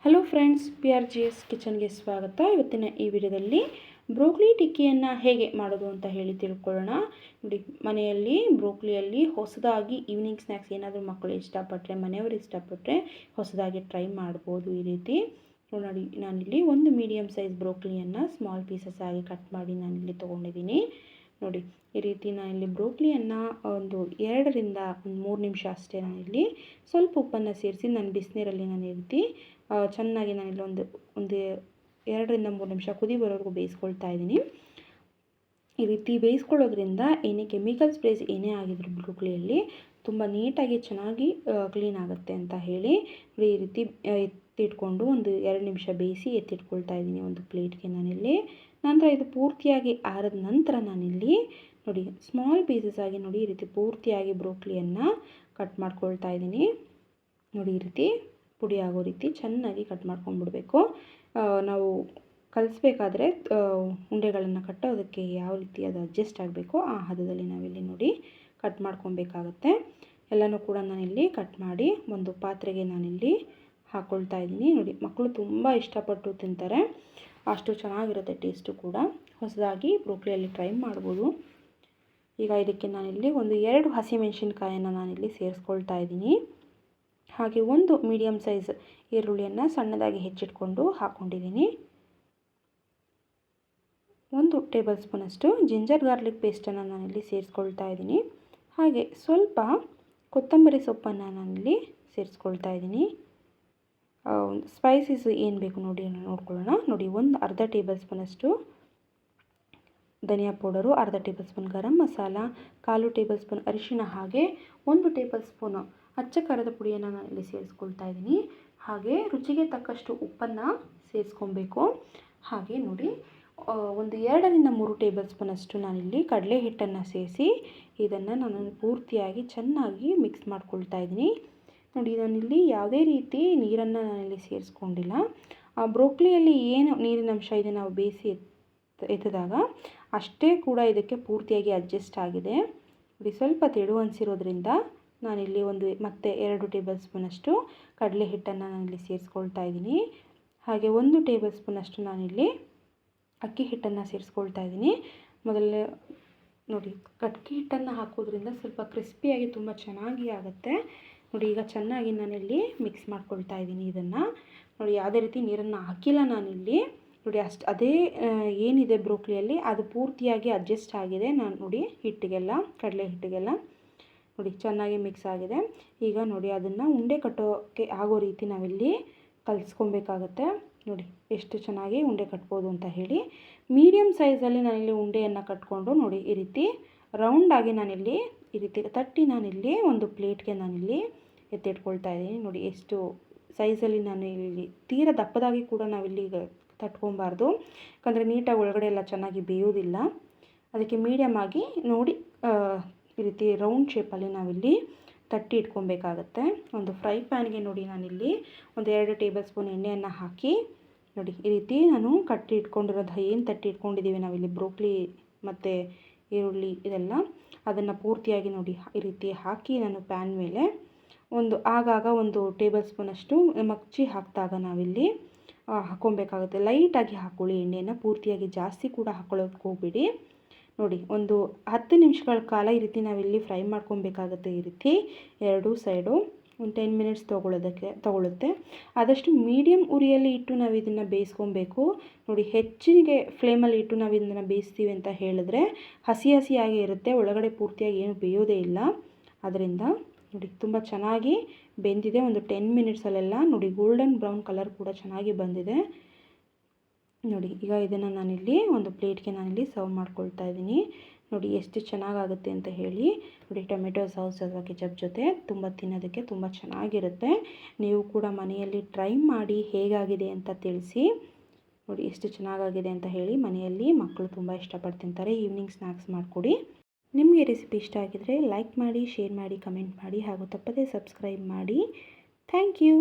Hello friends, PRGS ಕಿಚನ್ಗೆ ಸ್ವಾಗತ. ಇವತ್ತಿನ ಈ ವಿಡಿಯೋದಲ್ಲಿ ಬ್ರೋಕ್ಲಿ ಟಿಕ್ಕಿಯನ್ನು ಹೇಗೆ ಮಾಡೋದು ಅಂತ ಹೇಳಿ ತಿಳ್ಕೊಳ್ಳೋಣ. ನೋಡಿ, ಮನೆಯಲ್ಲಿ ಬ್ರೋಕ್ಲಿಯಲ್ಲಿ ಹೊಸದಾಗಿ ಈವ್ನಿಂಗ್ ಸ್ನ್ಯಾಕ್ಸ್ ಏನಾದರೂ ಮಕ್ಕಳು ಇಷ್ಟಪಟ್ಟರೆ, ಮನೆಯವರು ಇಷ್ಟಪಟ್ಟರೆ ಹೊಸದಾಗಿ ಟ್ರೈ ಮಾಡ್ಬೋದು. ಈ ರೀತಿ ನೋಡಿ, ನಾನಿಲ್ಲಿ ಒಂದು ಮೀಡಿಯಮ್ ಸೈಜ್ ಬ್ರೋಕ್ಲಿಯನ್ನು ಸ್ಮಾಲ್ ಪೀಸಸ್ ಆಗಿ ಕಟ್ ಮಾಡಿ ನಾನಿಲ್ಲಿ ತೊಗೊಂಡಿದ್ದೀನಿ. ನೋಡಿ, ಈ ರೀತಿ ನಾನಿಲ್ಲಿ ಬ್ರೋಕ್ಲಿಯನ್ನು ಒಂದು 2ರಿಂದ 3 ನಿಮಿಷ ಅಷ್ಟೇ ನಾನಿಲ್ಲಿ ಸ್ವಲ್ಪ ಉಪ್ಪನ್ನು ಸೇರಿಸಿ ನಾನು ಬಿಸಿನೀರಲ್ಲಿ ನಾನು ಈ ರೀತಿ ಚೆನ್ನಾಗಿ ನಾನಿಲ್ಲಿ ಒಂದು 2ರಿಂದ 3 ನಿಮಿಷ ಕುದಿ ಬರೋವರೆಗೂ ಬೇಯಿಸ್ಕೊಳ್ತಾ ಇದ್ದೀನಿ. ಈ ರೀತಿ ಬೇಯಿಸ್ಕೊಳ್ಳೋದ್ರಿಂದ ಏನೇ ಕೆಮಿಕಲ್ ಸ್ಪ್ರೇಸ್ ಏನೇ ಆಗಿದ್ರು ಬ್ರೋಕ್ಲಿಯಲ್ಲಿ ತುಂಬ ನೀಟಾಗಿ ಚೆನ್ನಾಗಿ ಕ್ಲೀನ್ ಆಗುತ್ತೆ ಅಂತ ಹೇಳಿ ಈ ರೀತಿ ಎತ್ತಿಟ್ಕೊಂಡು ಒಂದು 2 ನಿಮಿಷ ಬೇಯಿಸಿ ಎತ್ತಿಟ್ಕೊಳ್ತಾ ಇದ್ದೀನಿ ಒಂದು ಪ್ಲೇಟ್ಗೆ ನಾನಿಲ್ಲಿ. ನಂತರ ಇದು ಪೂರ್ತಿಯಾಗಿ ಆರಿದ ನಂತರ ನಾನಿಲ್ಲಿ ನೋಡಿ ಸ್ಮಾಲ್ ಪೀಸಸ್ ಆಗಿ ನೋಡಿ ಈ ರೀತಿ ಪೂರ್ತಿಯಾಗಿ ಬ್ರೋಕ್ಲಿಯನ್ನು ಕಟ್ ಮಾಡ್ಕೊಳ್ತಾ ಇದ್ದೀನಿ. ನೋಡಿ, ಈ ರೀತಿ ಪುಡಿ ಆಗೋ ರೀತಿ ಚೆನ್ನಾಗಿ ಕಟ್ ಮಾಡ್ಕೊಂಡ್ಬಿಡ್ಬೇಕು. ನಾವು ಕಲಿಸ್ಬೇಕಾದ್ರೆ ಉಂಡೆಗಳನ್ನು ಕಟ್ಟೋದಕ್ಕೆ ಯಾವ ರೀತಿ ಅದು ಅಡ್ಜಸ್ಟ್ ಆಗಬೇಕು ಆ ಹದದಲ್ಲಿ ನಾವಿಲ್ಲಿ ನೋಡಿ ಕಟ್ ಮಾಡ್ಕೊಬೇಕಾಗತ್ತೆ. ಎಲ್ಲನೂ ಕೂಡ ನಾನಿಲ್ಲಿ ಕಟ್ ಮಾಡಿ ಒಂದು ಪಾತ್ರೆಗೆ ನಾನಿಲ್ಲಿ ಹಾಕ್ಕೊಳ್ತಾ ಇದ್ದೀನಿ. ನೋಡಿ, ಮಕ್ಕಳು ತುಂಬ ಇಷ್ಟಪಟ್ಟು ತಿಂತಾರೆ, ಅಷ್ಟು ಚೆನ್ನಾಗಿರುತ್ತೆ ಟೇಸ್ಟು ಕೂಡ. ಹೊಸದಾಗಿ ಬ್ರೋಕ್ಲಿಯಲ್ಲಿ ಟ್ರೈ ಮಾಡ್ಬೋದು. ಈಗ ಇದಕ್ಕೆ ನಾನಿಲ್ಲಿ ಒಂದು 2 ಹಸಿಮೆಣಸಿನ್ಕಾಯನ್ನು ನಾನಿಲ್ಲಿ ಸೇರಿಸ್ಕೊಳ್ತಾ ಇದ್ದೀನಿ. ಹಾಗೆ ಒಂದು ಮೀಡಿಯಮ್ ಸೈಜ್ ಈರುಳ್ಳಿಯನ್ನು ಸಣ್ಣದಾಗಿ ಹೆಚ್ಚಿಟ್ಕೊಂಡು ಹಾಕ್ಕೊಂಡಿದ್ದೀನಿ. 1 ಟೇಬಲ್ ಸ್ಪೂನಷ್ಟು ಜಿಂಜರ್ ಗಾರ್ಲಿಕ್ ಪೇಸ್ಟನ್ನು ನಾನಿಲ್ಲಿ ಸೇರಿಸ್ಕೊಳ್ತಾ ಇದ್ದೀನಿ. ಹಾಗೆ ಸ್ವಲ್ಪ ಕೊತ್ತಂಬರಿ ಸೊಪ್ಪನ್ನು ನಾನಿಲ್ಲಿ ಸೇರಿಸ್ಕೊಳ್ತಾ ಇದ್ದೀನಿ. ಸ್ಪೈಸಸ್ ಏನು ಬೇಕು ನೋಡ್ಕೊಳ್ಳೋಣ. ನೋಡಿ, ಒಂದು ಅರ್ಧ ಟೇಬಲ್ ಸ್ಪೂನಷ್ಟು ಧನಿಯಾ ಪೌಡರು, ಅರ್ಧ table spoon garam masala, 1/4 table spoon ಅರಿಶಿಣ, ಹಾಗೆ 1 ಟೇಬಲ್ ಸ್ಪೂನು ಅಚ್ಚ ಖಾರದ ಪುಡಿಯನ್ನು ನಾನಿಲ್ಲಿ ಸೇರಿಸ್ಕೊಳ್ತಾ ಇದ್ದೀನಿ. ಹಾಗೆ ರುಚಿಗೆ ತಕ್ಕಷ್ಟು ಉಪ್ಪನ್ನು ಸೇರಿಸ್ಕೊಬೇಕು. ಹಾಗೆ ನೋಡಿ, ಒಂದು 2ರಿಂದ 3 ಟೇಬಲ್ ಸ್ಪೂನಷ್ಟು ನಾನಿಲ್ಲಿ ಕಡಲೆ ಹಿಟ್ಟನ್ನು ಸೇರಿಸಿ ಇದನ್ನು ನಾನು ಪೂರ್ತಿಯಾಗಿ ಚೆನ್ನಾಗಿ ಮಿಕ್ಸ್ ಮಾಡ್ಕೊಳ್ತಾ ಇದ್ದೀನಿ. ನೋಡಿ, ನಾನಿಲ್ಲಿ ಯಾವುದೇ ರೀತಿ ನೀರನ್ನು ನಾನಿಲ್ಲಿ ಸೇರಿಸ್ಕೊಂಡಿಲ್ಲ. ಬ್ರೋಕ್ಲಿಯಲ್ಲಿ ಏನು ನೀರಿನ ಅಂಶ ಇದೆ ನಾವು ಬೇಯಿಸಿ ಎತ್ತಿದಾಗ ಅಷ್ಟೇ ಕೂಡ ಇದಕ್ಕೆ ಪೂರ್ತಿಯಾಗಿ ಅಡ್ಜಸ್ಟ್ ಆಗಿದೆ. ನೋಡಿ, ಸ್ವಲ್ಪ ತೆಳು ಅನಿಸಿರೋದ್ರಿಂದ ನಾನಿಲ್ಲಿ ಮತ್ತೆ 2 ಟೇಬಲ್ ಸ್ಪೂನಷ್ಟು ಕಡಲೆ ಹಿಟ್ಟನ್ನು ನಾನಿಲ್ಲಿ ಸೇರಿಸ್ಕೊಳ್ತಾ ಇದ್ದೀನಿ. ಹಾಗೆ 1 ಟೇಬಲ್ ಸ್ಪೂನಷ್ಟು ನಾನಿಲ್ಲಿ ಅಕ್ಕಿ ಹಿಟ್ಟನ್ನು ಸೇರಿಸ್ಕೊಳ್ತಾ ಇದ್ದೀನಿ. ಮೊದಲೇ ನೋಡಿ, ಅಕ್ಕಿ ಹಿಟ್ಟನ್ನು ಹಾಕೋದ್ರಿಂದ ಸ್ವಲ್ಪ ಕ್ರಿಸ್ಪಿಯಾಗಿ ತುಂಬ ಚೆನ್ನಾಗಿ ಆಗುತ್ತೆ. ನೋಡಿ, ಈಗ ಚೆನ್ನಾಗಿ ನಾನಿಲ್ಲಿ ಮಿಕ್ಸ್ ಮಾಡ್ಕೊಳ್ತಾ ಇದ್ದೀನಿ ಇದನ್ನು. ನೋಡಿ, ಯಾವುದೇ ರೀತಿ ನೀರನ್ನು ಹಾಕಿಲ್ಲ ನಾನಿಲ್ಲಿ. ನೋಡಿ, ಅದೇ ಏನಿದೆ ಬ್ರೋಕ್ಲಿಯಲ್ಲಿ ಅದು ಪೂರ್ತಿಯಾಗಿ ಅಡ್ಜಸ್ಟ್ ಆಗಿದೆ. ನಾನು ನೋಡಿ ಹಿಟ್ಟಿಗೆಲ್ಲ, ಕಡಲೆ ಹಿಟ್ಟಿಗೆಲ್ಲ ನೋಡಿ ಚೆನ್ನಾಗಿ ಮಿಕ್ಸ್ ಆಗಿದೆ. ಈಗ ನೋಡಿ, ಅದನ್ನು ಉಂಡೆ ಕಟ್ಟೋಕ್ಕೆ ಆಗೋ ರೀತಿ ನಾವಿಲ್ಲಿ ಕಲಿಸ್ಕೊಬೇಕಾಗತ್ತೆ. ನೋಡಿ, ಎಷ್ಟು ಚೆನ್ನಾಗಿ ಉಂಡೆ ಕಟ್ಬೋದು ಅಂತ ಹೇಳಿ. ಮೀಡಿಯಮ್ ಸೈಜಲ್ಲಿ ನಾನಿಲ್ಲಿ ಉಂಡೆಯನ್ನು ಕಟ್ಕೊಂಡು ನೋಡಿ ಈ ರೀತಿ ರೌಂಡಾಗಿ ನಾನಿಲ್ಲಿ ಈ ರೀತಿ ತಟ್ಟಿ ನಾನಿಲ್ಲಿ ಒಂದು ಪ್ಲೇಟ್ಗೆ ನಾನಿಲ್ಲಿ ಎತ್ತಿಟ್ಕೊಳ್ತಾ ಇದ್ದೀನಿ. ನೋಡಿ, ಎಷ್ಟು ಸೈಜಲ್ಲಿ ನಾನು ಇಲ್ಲಿ ತೀರಾ ದಪ್ಪದಾಗಿ ಕೂಡ ನಾವಿಲ್ಲಿ ತಟ್ಕೊಬಾರ್ದು, ಯಾಕಂದರೆ ನೀಟಾಗಿ ಒಳಗಡೆ ಎಲ್ಲ ಚೆನ್ನಾಗಿ ಬೇಯೋದಿಲ್ಲ. ಅದಕ್ಕೆ ಮೀಡಿಯಮ್ ಆಗಿ ನೋಡಿ ಈ ರೀತಿ ರೌಂಡ್ ಶೇಪಲ್ಲಿ ನಾವಿಲ್ಲಿ ತಟ್ಟಿ ಇಟ್ಕೊಬೇಕಾಗತ್ತೆ. ಒಂದು ಫ್ರೈ ಪ್ಯಾನ್ಗೆ ನೋಡಿ ನಾನಿಲ್ಲಿ ಒಂದು 2 ಟೇಬಲ್ ಸ್ಪೂನ್ ಎಣ್ಣೆಯನ್ನು ಹಾಕಿ ನೋಡಿ ಈ ರೀತಿ ನಾನು ಕಟ್ಟಿ ಇಟ್ಕೊಂಡಿರೋದು ಏನು ತಟ್ಟಿ ಇಟ್ಕೊಂಡಿದ್ದೀವಿ ನಾವಿಲ್ಲಿ ಬ್ರೋಕ್ಲಿ ಮತ್ತು ಈರುಳ್ಳಿ ಇದೆಲ್ಲ, ಅದನ್ನು ಪೂರ್ತಿಯಾಗಿ ನೋಡಿ ಈ ರೀತಿ ಹಾಕಿ ನಾನು ಪ್ಯಾನ್ ಮೇಲೆ ಆಗಾಗ 1 ಟೇಬಲ್ ಸ್ಪೂನಷ್ಟು ಮಗ್ಚಿ ಹಾಕಿದಾಗ ನಾವಿಲ್ಲಿ ಹಾಕ್ಕೊಬೇಕಾಗುತ್ತೆ. ಲೈಟಾಗಿ ಹಾಕ್ಕೊಳ್ಳಿ ಎಣ್ಣೆಯನ್ನು, ಪೂರ್ತಿಯಾಗಿ ಜಾಸ್ತಿ ಕೂಡ ಹಾಕ್ಕೊಳ್ಳೋಕೆ ಹೋಗ್ಬಿಡಿ. ನೋಡಿ, ಒಂದು 10 ನಿಮಿಷಗಳ ಕಾಲ ಈ ರೀತಿ ನಾವಿಲ್ಲಿ ಫ್ರೈ ಮಾಡ್ಕೊಬೇಕಾಗುತ್ತೆ. ಈ ರೀತಿ 2 ಸೈಡು ಒಂದು 10 ಮಿನಿಟ್ಸ್ ತಗೊಳುತ್ತೆ. ಆದಷ್ಟು ಮೀಡಿಯಮ್ ಉರಿಯಲ್ಲಿ ಇಟ್ಟು ನಾವು ಇದನ್ನು ಬೇಯಿಸ್ಕೊಬೇಕು. ನೋಡಿ, ಹೆಚ್ಚಿಗೆ ಫ್ಲೇಮಲ್ಲಿ ಇಟ್ಟು ನಾವು ಇದನ್ನು ಬೇಯಿಸ್ತೀವಿ ಅಂತ ಹೇಳಿದ್ರೆ ಹಸಿಯಾಗಿ ಇರುತ್ತೆ, ಒಳಗಡೆ ಪೂರ್ತಿಯಾಗಿ ಏನು ಬೇಯೋದೇ ಇಲ್ಲ. ಅದರಿಂದ ನೋಡಿ ತುಂಬ ಚೆನ್ನಾಗಿ ಬೆಂದಿದೆ. ಒಂದು 10 ಮಿನಿಟ್ಸಲ್ಲೆಲ್ಲ ನೋಡಿ ಗೋಲ್ಡನ್ ಬ್ರೌನ್ ಕಲರ್ ಕೂಡ ಚೆನ್ನಾಗಿ ಬಂದಿದೆ. ನೋಡಿ, ಈಗ ಇದನ್ನು ನಾನಿಲ್ಲಿ ಒಂದು ಪ್ಲೇಟ್ಗೆ ನಾನಿಲ್ಲಿ ಸರ್ವ್ ಮಾಡ್ಕೊಳ್ತಾ ಇದ್ದೀನಿ. ನೋಡಿ, ಎಷ್ಟು ಚೆನ್ನಾಗಾಗುತ್ತೆ ಅಂತ ಹೇಳಿ. ನೋಡಿ, ಟೊಮೆಟೊ ಸಾಸ್ ಅಥವಾ ಕೆಚಪ್ ಜೊತೆ ತುಂಬ ತಿನ್ನೋದಕ್ಕೆ ತುಂಬ ಚೆನ್ನಾಗಿರುತ್ತೆ. ನೀವು ಕೂಡ ಮನೆಯಲ್ಲಿ ಟ್ರೈ ಮಾಡಿ ಹೇಗಾಗಿದೆ ಅಂತ ತಿಳಿಸಿ. ನೋಡಿ, ಎಷ್ಟು ಚೆನ್ನಾಗಾಗಿದೆ ಅಂತ ಹೇಳಿ. ಮನೆಯಲ್ಲಿ ಮಕ್ಕಳು ತುಂಬ ಇಷ್ಟಪಟ್ಟು ತಿಂತಾರೆ. ಈವ್ನಿಂಗ್ ಸ್ನ್ಯಾಕ್ಸ್ ಮಾಡಿಕೊಡಿ. ನಿಮಗೆ ರೆಸಿಪಿ ಇಷ್ಟ ಆಗಿದರೆ ಲೈಕ್ ಮಾಡಿ, ಶೇರ್ ಮಾಡಿ, ಕಮೆಂಟ್ ಮಾಡಿ, ಹಾಗೂ ತಪ್ಪದೇ ಸಬ್ಸ್ಕ್ರೈಬ್ ಮಾಡಿ. Thank you.